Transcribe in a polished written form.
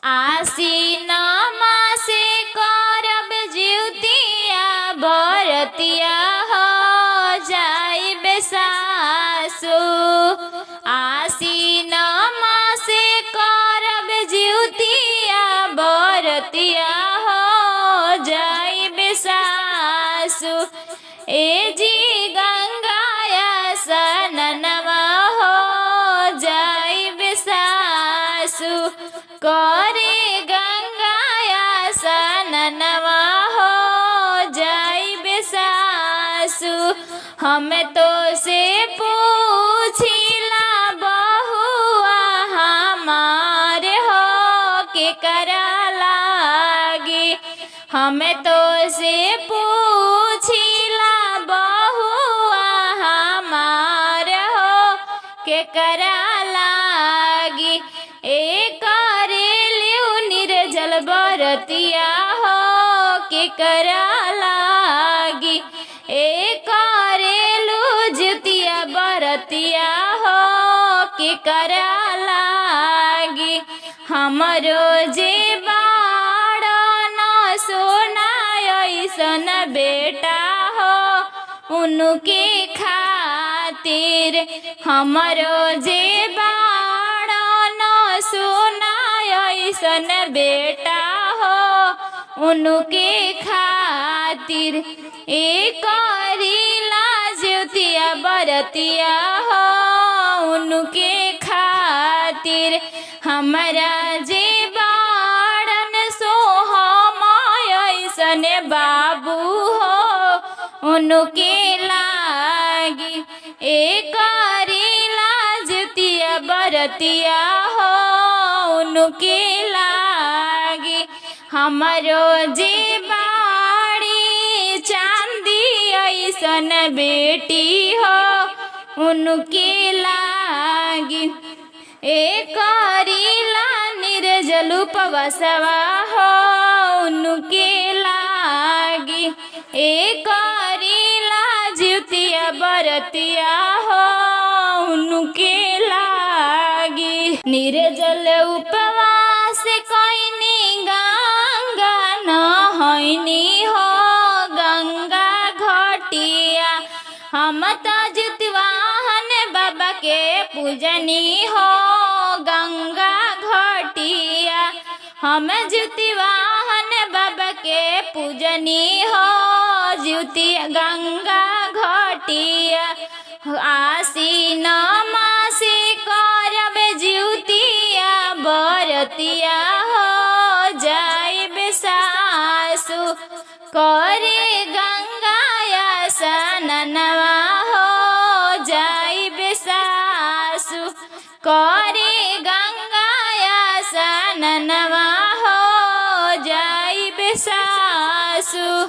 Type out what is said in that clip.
आसीन मासे करब जिउतिया बरतिया हो जाइबे सासु। आसीन मासे करब जिउतिया बरतिया हो जाइबे सासु। ए जी गंगाया सननवा हो जाइबे सासु। करे गंगाया सननवा हो जाइबे सासु। हम तो से पूछिला बहुआ हमारे हो के करा लागी। हम तो से पूछिला बहुआ हमारे हो के करा लागी। एक निर्जल बरतिया हो के करा लागी। एक जुतिया बरतिया हो के करा लागी। हमरो जे बाड़ा न सोना ऐसन बेटा हो उनके खातिर। हमरो जे बाड़ा न सोना ऐसन बेटा हो उनके खातिर। एक जुतिया बरतिया हो उनके खातिर। हमरा जे बाड़न सोहम ऐसन बाबू हो उनके लागी। एक जुतिया बरतिया हो उनके लागी। हमरो जे बाड़ी चांदी ऐसन बेटी हो उनके लागी। एक निर्जल उपवसवा हो उनके लागी। एक जुतिया बरतिया हो उनके लागी। निर्जल उपवास कइनी गंगा नहइनी हो गंगा घटिया। हम त जुतवाहन बाबा के पूजनी हो गंगा घटिया। हम जुतवाहन बाबा के पूजनी हो जुतिया गंगा घटिया। आसीन मासे करब जिउतिया बरतिया हो जाइबे सासु। करे गंगाया सननवा हो जाइबे सासु। करे गंगाया सननवा हो जाइबे सासु।